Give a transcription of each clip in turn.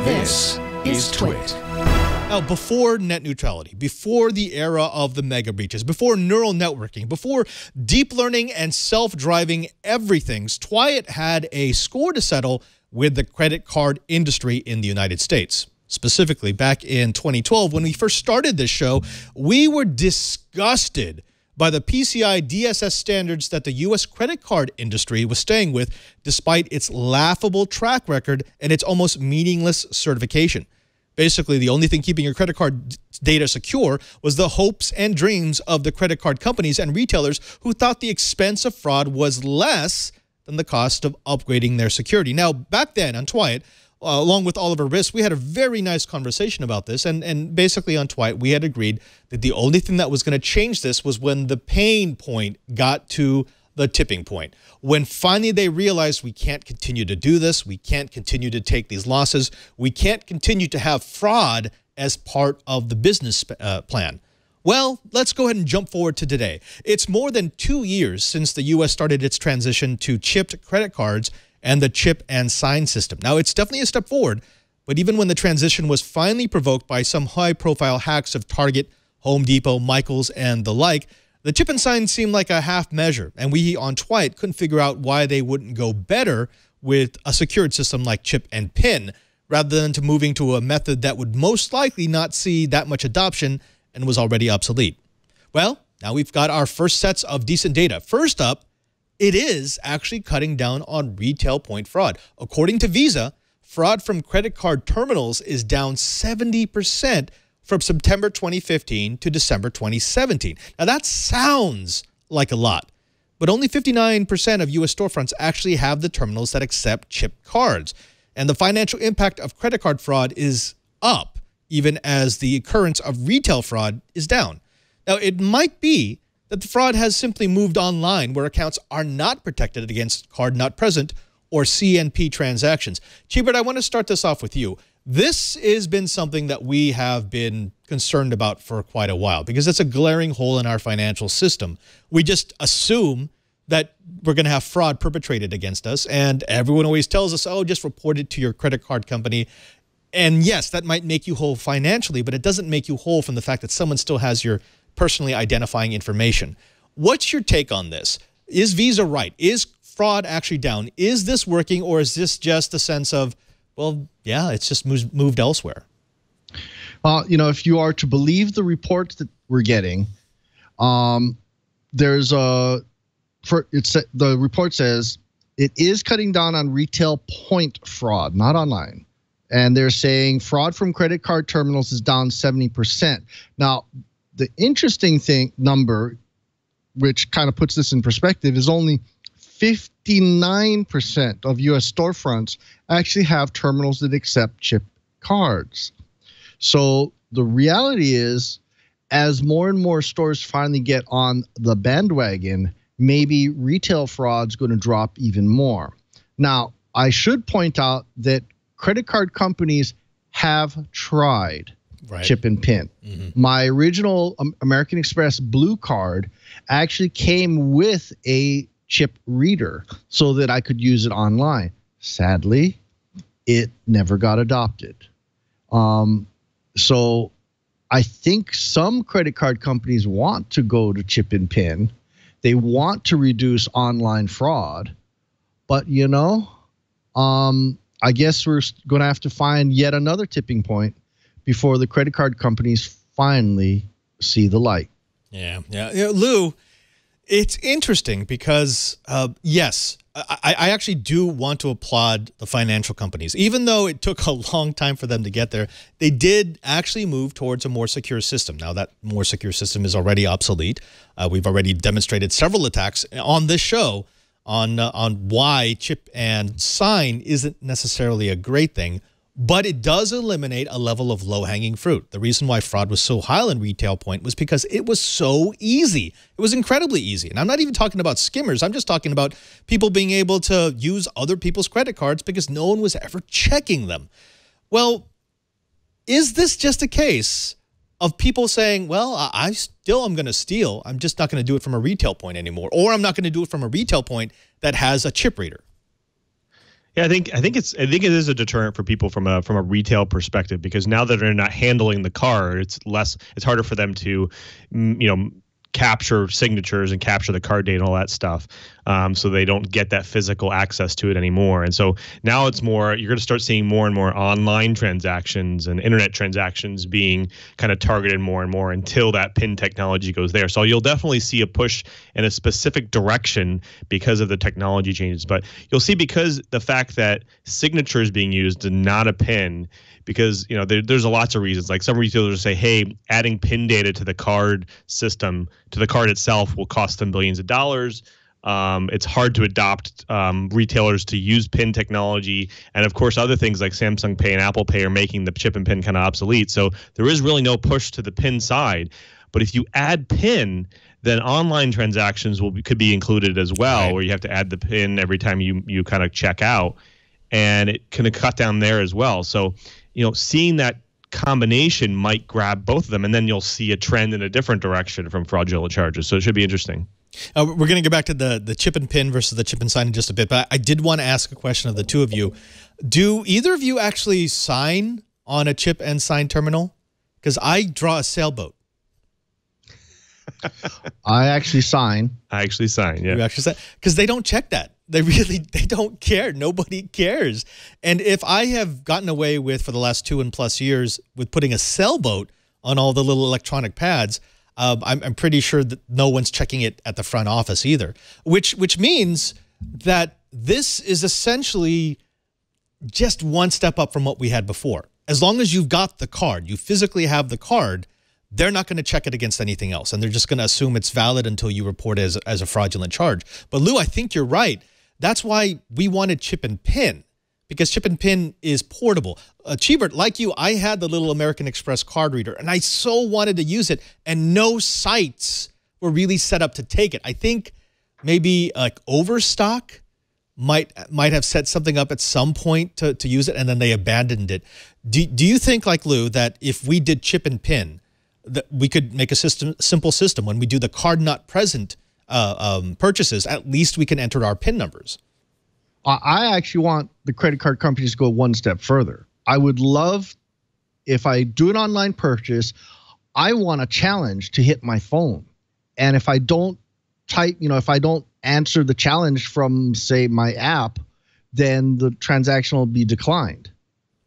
This is TWiT. Now, before net neutrality, before the era of the mega breaches, before neural networking, before deep learning and self-driving everythings, TWiT had a score to settle with the credit card industry in the United States. Specifically, back in 2012, when we first started this show, we were disgusted by the PCI DSS standards that the U.S. credit card industry was staying with, despite its laughable track record and its almost meaningless certification. Basically, the only thing keeping your credit card data secure was the hopes and dreams of the credit card companies and retailers who thought the expense of fraud was less than the cost of upgrading their security. Now, back then on TWiT, along with Oliver Riss, we had a very nice conversation about this. And basically on TWiT, we had agreed that the only thing that was going to change this was when the pain point got to the tipping point. When finally they realized we can't continue to do this, we can't continue to take these losses, we can't continue to have fraud as part of the business plan. Well, let's go ahead and jump forward to today. It's more than 2 years since the U.S. started its transition to chipped credit cards and the chip and sign system. Now, it's definitely a step forward, but even when the transition was finally provoked by some high-profile hacks of Target, Home Depot, Michaels, and the like, the chip and sign seemed like a half measure, and we on TWiT couldn't figure out why they wouldn't go better with a secured system like chip and pin, rather than to moving to a method that would most likely not see that much adoption and was already obsolete. Well, now we've got our first sets of decent data. First up, it is actually cutting down on retail point fraud. According to Visa, fraud from credit card terminals is down 70% from September 2015 to December 2017. Now, that sounds like a lot, but only 59% of U.S. storefronts actually have the terminals that accept chip cards. And the financial impact of credit card fraud is up, even as the occurrence of retail fraud is down. Now, it might be that the fraud has simply moved online where accounts are not protected against card not present or CNP transactions. Chee, I want to start this off with you. This has been something that we have been concerned about for quite a while because it's a glaring hole in our financial system. We just assume that we're going to have fraud perpetrated against us, and everyone always tells us, oh, just report it to your credit card company. And yes, that might make you whole financially, but it doesn't make you whole from the fact that someone still has your personally identifying information. What's your take on this? Is Visa right? Is fraud actually down? Is this working, or is this just a sense of, well, yeah, it's just moved elsewhere? You know, if you are to believe the reports that we're getting, there's the report says it is cutting down on retail point fraud, not online. And they're saying fraud from credit card terminals is down 70%. Now, the interesting number, which kind of puts this in perspective, is only 59% of U.S. storefronts actually have terminals that accept chip cards. So the reality is, as more and more stores finally get on the bandwagon, maybe retail fraud's going to drop even more. Now, I should point out that credit card companies have tried chip and pin. My original American Express Blue card actually came with a chip reader so that I could use it online. Sadly, it never got adopted. So I think some credit card companies want to go to chip and pin. They want to reduce online fraud, but you know, I guess we're going to have to find yet another tipping point before the credit card companies finally see the light. Yeah. Lou, it's interesting because, yes, I actually do want to applaud the financial companies. Even though it took a long time for them to get there, they did actually move towards a more secure system. Now, that more secure system is already obsolete. We've already demonstrated several attacks on this show on why chip and sign isn't necessarily a great thing, but it does eliminate a level of low-hanging fruit. The reason why fraud was so high in retail point was because it was so easy. It was incredibly easy. And I'm not even talking about skimmers. I'm just talking about people being able to use other people's credit cards because no one was ever checking them. Well, is this just a case of people saying, well, I still am going to steal. I'm just not going to do it from a retail point anymore. Or I'm not going to do it from a retail point that has a chip reader. Yeah, I think it is a deterrent for people from a retail perspective, because now that they're not handling the card, it's harder for them to, capture signatures and capture the card data and all that stuff. So they don't get that physical access to it anymore. And so now it's more, you're going to start seeing more and more online transactions and internet transactions being kind of targeted more and more until that PIN technology goes there. So you'll definitely see a push in a specific direction because of the technology changes. But you'll see, because the fact that signature is being used and not a PIN, because there's lots of reasons. Like some retailers say, hey, adding PIN data to the card system, to the card itself, will cost them billions of dollars. It's hard to adopt retailers to use PIN technology. And of course, other things like Samsung Pay and Apple Pay are making the chip and PIN kind of obsolete. So there is really no push to the PIN side. But if you add PIN, then online transactions could be included as well, right, where you have to add the PIN every time you kind of check out. And it can cut down there as well. So, seeing that combination might grab both of them, and then you'll see a trend in a different direction from fraudulent charges. So it should be interesting. We're going to go back to the chip and PIN versus the chip and sign in just a bit, but I did want to ask a question of the two of you. Do either of you actually sign on a chip and sign terminal? Because I draw a sailboat. I actually sign. Yeah. You actually sign? Because they don't check that. They don't care. Nobody cares. And if I have gotten away with, for the last 2+ years, with putting a sailboat on all the little electronic pads, I'm pretty sure that no one's checking it at the front office either, which means that this is essentially just one step up from what we had before. As long as you've got the card, you physically have the card, they're not going to check it against anything else, and they're just going to assume it's valid until you report it as a fraudulent charge. But Lou, I think you're right. That's why we wanted chip and PIN, because chip and PIN is portable. Cheebert, like you, I had the little American Express card reader, and I so wanted to use it, and no sites were really set up to take it. I think maybe like Overstock might have set something up at some point to use it, and then they abandoned it. Do you think, like Lou, that if we did chip and PIN, that we could make a simple system when we do the card not present purchases, at least we can enter our PIN numbers? I actually want the credit card companies to go one step further. I would love, if I do an online purchase, I want a challenge to hit my phone. And if I don't if I don't answer the challenge from, say, my app, then the transaction will be declined.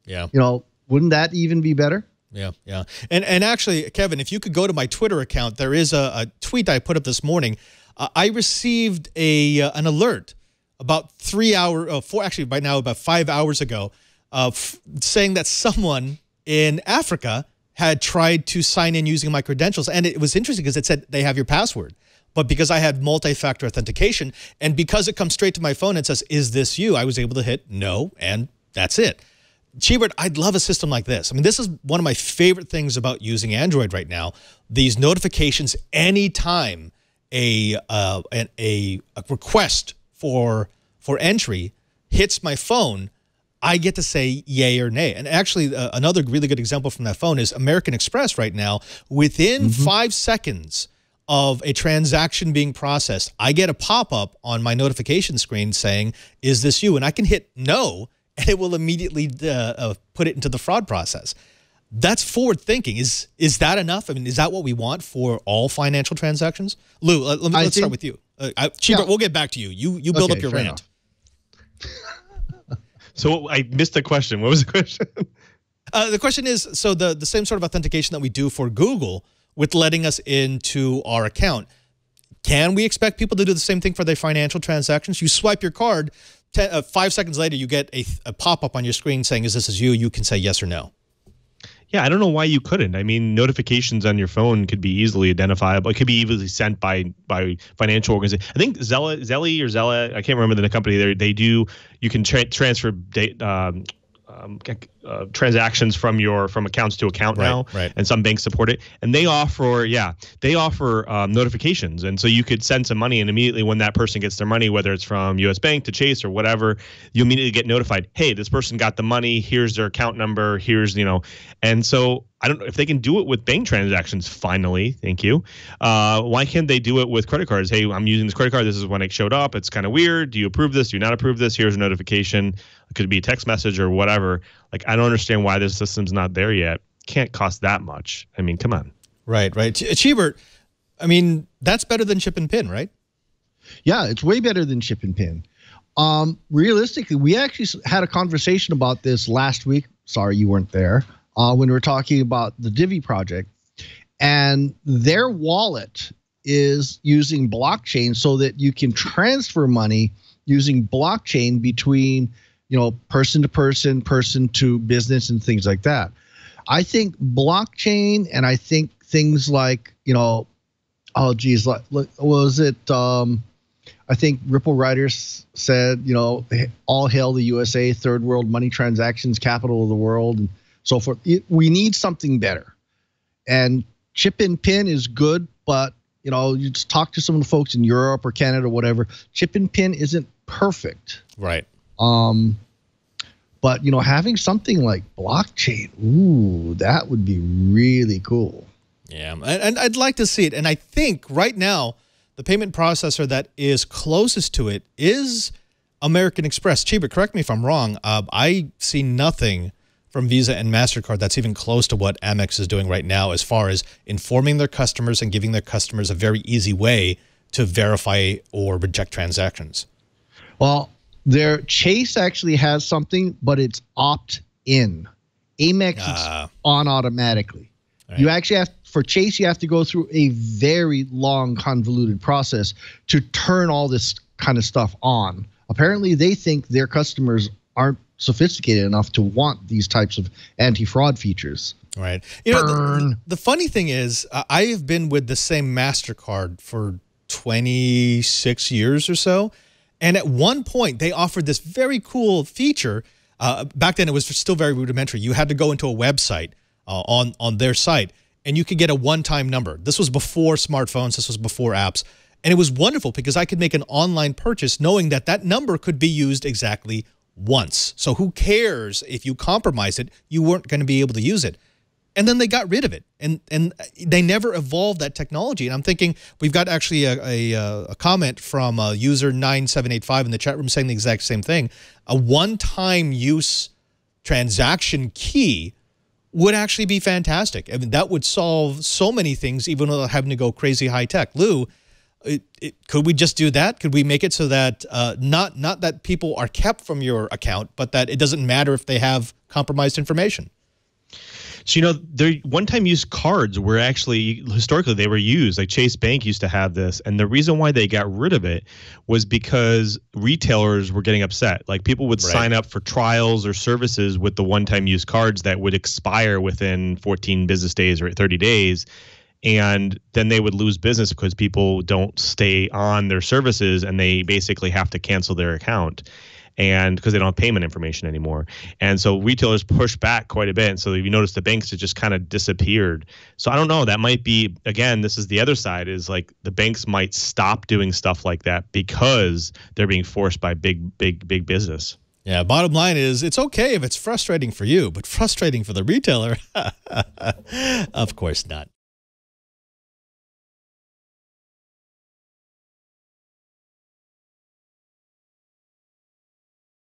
Yeah. Wouldn't that even be better? Yeah, yeah. And actually, Kevin, if you could go to my Twitter account, there is a tweet I put up this morning. I received an alert about 3 hours, actually by now about 5 hours ago, saying that someone in Africa had tried to sign in using my credentials. And it was interesting because it said they have your password. But because I had multi-factor authentication, and because it comes straight to my phone and says, "Is this you?" I was able to hit no, and that's it. Cheebert, I'd love a system like this. I mean, this is one of my favorite things about using Android right now. These notifications anytime a request for entry hits my phone, I get to say yay or nay. And actually, another really good example from that phone is American Express right now. Within 5 seconds of a transaction being processed, I get a pop-up on my notification screen saying, "Is this you?" And I can hit no, and it will immediately put it into the fraud process. That's forward thinking. Is that enough? I mean, is that what we want for all financial transactions? Lou, let's start with you. Cheebert, we'll get back to you. You build up your rant. So I missed the question. What was the question? The question is, so the same sort of authentication that we do for Google with letting us into our account, can we expect people to do the same thing for their financial transactions? You swipe your card, 5 seconds later, you get a pop-up on your screen saying, "Is this you?" You can say yes or no. Yeah, I don't know why you couldn't. I mean, notifications on your phone could be easily identifiable. It could be easily sent by financial organizations. I think Zella, I can't remember the company. They do. You can transfer transactions from accounts to account now, and some banks support it. And they offer notifications, and so you could send some money, and immediately when that person gets their money, whether it's from U.S. Bank to Chase or whatever, you immediately get notified. Hey, this person got the money. Here's their account number. Here's and so I don't know if they can do it with bank transactions. Finally, thank you. Why can't they do it with credit cards? Hey, I'm using this credit card. This is when it showed up. It's kind of weird. Do you approve this? Do you not approve this? Here's a notification. It could be a text message or whatever. Like, I don't understand why this system's not there yet. Can't cost that much. I mean, come on. Right. Cheebert, I mean, that's better than chip and pin, right? Yeah, it's way better than chip and pin. Realistically, we actually had a conversation about this last week. Sorry you weren't there. When we were talking about the Divi project, and their wallet is using blockchain so that you can transfer money using blockchain between, person to person, person to business, and things like that. I think blockchain, and I think things like, oh geez, what was it? I think Ripple Writers said, all hail the USA, third world money transactions, capital of the world, and so forth. We need something better. And chip and pin is good, but you just talk to some of the folks in Europe or Canada or whatever. Chip and pin isn't perfect. Right. But having something like blockchain, ooh, that would be really cool. Yeah, and I'd like to see it. And I think right now the payment processor that is closest to it is American Express. Cheebert, correct me if I'm wrong. I see nothing from Visa and MasterCard that's even close to what Amex is doing right now as far as informing their customers and giving their customers a very easy way to verify or reject transactions. Well, their Chase actually has something, but it's opt-in. Amex is on automatically. Right. You actually have, for Chase, you have to go through a very long, convoluted process to turn all this kind of stuff on. Apparently, they think their customers aren't sophisticated enough to want these types of anti-fraud features. Right. The funny thing is, I have been with the same MasterCard for 26 years or so. And at one point, they offered this very cool feature. Back then, it was still very rudimentary. You had to go into a website on their site, and you could get a one-time number. This was before smartphones. This was before apps. And it was wonderful because I could make an online purchase knowing that that number could be used exactly once. So who cares if you compromise it? You weren't going to be able to use it. And then they got rid of it, and they never evolved that technology. And I'm thinking we've got actually a comment from user 9785 in the chat room saying the exact same thing. A one-time use transaction key would actually be fantastic. I mean, that would solve so many things, even without having to go crazy high tech. Lou, could we just do that? Could we make it so that not that people are kept from your account, but that it doesn't matter if they have compromised information? So, their one-time use cards were actually, historically, they were used. Like Chase Bank used to have this. And the reason why they got rid of it was because retailers were getting upset. Like people would sign up for trials or services with the one-time use cards that would expire within 14 business days or 30 days. And then they would lose business because people don't stay on their services and they basically have to cancel their account. And because they don't have payment information anymore. And so retailers push back quite a bit. And so if you notice the banks have just kind of disappeared. So I don't know. That might be, again, this is the other side, is like the banks might stop doing stuff like that because they're being forced by big business. Yeah, bottom line is it's okay if it's frustrating for you, but frustrating for the retailer, of course not.